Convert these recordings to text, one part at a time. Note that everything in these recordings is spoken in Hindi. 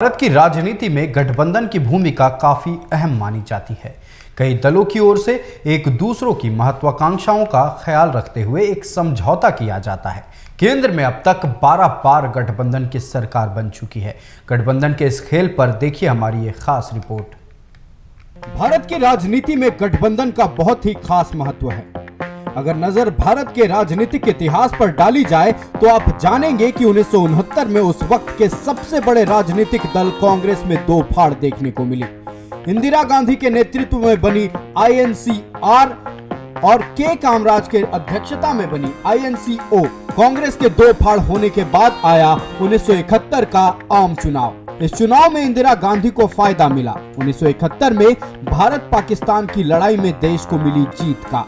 भारत की राजनीति में गठबंधन की भूमिका काफी अहम मानी जाती है। कई दलों की ओर से एक दूसरों की महत्वाकांक्षाओं का ख्याल रखते हुए एक समझौता किया जाता है। केंद्र में अब तक 12 बार गठबंधन की सरकार बन चुकी है। गठबंधन के इस खेल पर देखिए हमारी ये खास रिपोर्ट। भारत की राजनीति में गठबंधन का बहुत ही खास महत्व है। अगर नजर भारत के राजनीतिक इतिहास पर डाली जाए तो आप जानेंगे कि 1969 में उस वक्त के सबसे बड़े राजनीतिक दल कांग्रेस में दो फाड़ देखने को मिली। इंदिरा गांधी के नेतृत्व में बनी INCR और के कामराज के अध्यक्षता में बनी INCO। कांग्रेस के दो फाड़ होने के बाद आया 1971 का आम चुनाव। इस चुनाव में इंदिरा गांधी को फायदा मिला। 1971 में भारत पाकिस्तान की लड़ाई में देश को मिली जीत का।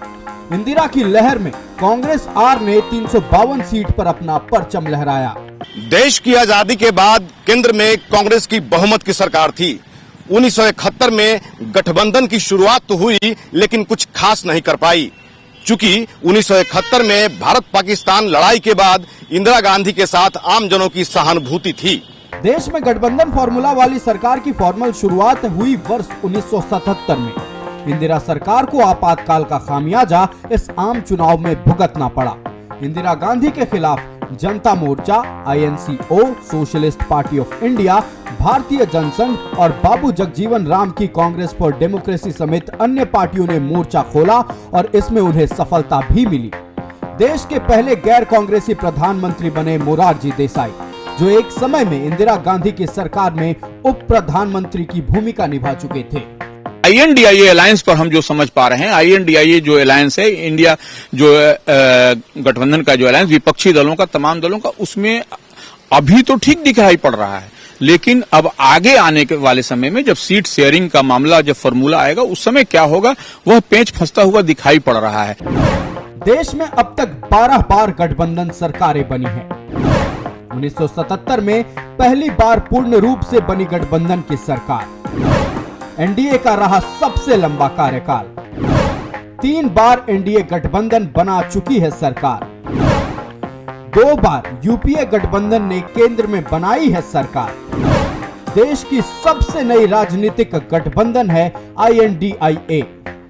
इंदिरा की लहर में कांग्रेस आर ने 352 सीट पर अपना परचम लहराया। देश की आजादी के बाद केंद्र में कांग्रेस की बहुमत की सरकार थी। 1971 में गठबंधन की शुरुआत तो हुई, लेकिन कुछ खास नहीं कर पाई, चूंकि 1971 में भारत पाकिस्तान लड़ाई के बाद इंदिरा गांधी के साथ आम जनों की सहानुभूति थी। देश में गठबंधन फॉर्मूला वाली सरकार की फॉर्मल शुरुआत हुई वर्ष 1977 में। इंदिरा सरकार को आपातकाल का खामियाजा इस आम चुनाव में भुगतना पड़ा। इंदिरा गांधी के खिलाफ जनता मोर्चा, INCO, socialist party of India, भारतीय जनसंघ और बाबू जगजीवन राम की कांग्रेस फॉर डेमोक्रेसी समेत अन्य पार्टियों ने मोर्चा खोला और इसमें उन्हें सफलता भी मिली। देश के पहले गैर कांग्रेसी प्रधानमंत्री बने मोरारजी देसाई, जो एक समय में इंदिरा गांधी की सरकार में उप प्रधानमंत्री की भूमिका निभा चुके थे। INDIA अलायंस पर हम जो समझ पा रहे हैं, INDIA जो अलायंस है, इंडिया जो गठबंधन का जो अलायंस विपक्षी दलों का, तमाम दलों का, उसमें अभी तो ठीक दिखाई पड़ रहा है, लेकिन अब आगे आने के वाले समय में जब सीट शेयरिंग का मामला, जब फॉर्मूला आएगा, उस समय क्या होगा वह पेंच फंसता हुआ दिखाई पड़ रहा है। देश में अब तक 12 बार गठबंधन सरकारें बनी है। 1977 में पहली बार पूर्ण रूप से बनी गठबंधन की सरकार। NDA का रहा सबसे लंबा कार्यकाल। 3 बार NDA गठबंधन बना चुकी है सरकार। 2 बार UPA गठबंधन ने केंद्र में बनाई है सरकार। देश की सबसे नई राजनीतिक गठबंधन है INDIA।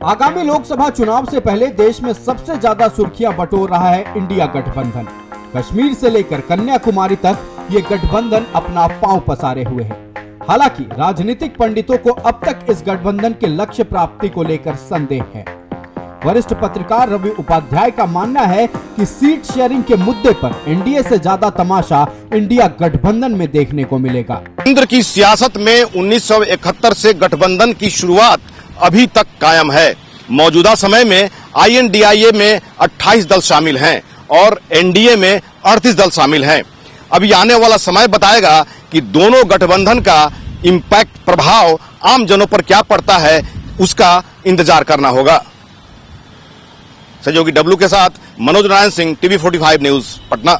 आगामी लोकसभा चुनाव से पहले देश में सबसे ज्यादा सुर्खियां बटोर रहा है इंडिया गठबंधन। कश्मीर से लेकर कन्याकुमारी तक ये गठबंधन अपना पांव पसारे हुए है। हालांकि राजनीतिक पंडितों को अब तक इस गठबंधन के लक्ष्य प्राप्ति को लेकर संदेह है। वरिष्ठ पत्रकार रवि उपाध्याय का मानना है कि सीट शेयरिंग के मुद्दे पर NDA से ज्यादा तमाशा इंडिया गठबंधन में देखने को मिलेगा। केंद्र की सियासत में 1971 से गठबंधन की शुरुआत अभी तक कायम है। मौजूदा समय में INDIA में 28 दल शामिल हैं और NDA में 38 दल शामिल हैं। अभी आने वाला समय बताएगा कि दोनों गठबंधन का इम्पैक्ट, प्रभाव आम जनों पर क्या पड़ता है, उसका इंतजार करना होगा। सहयोगी W के साथ मनोज नारायण सिंह, TV45 न्यूज, पटना।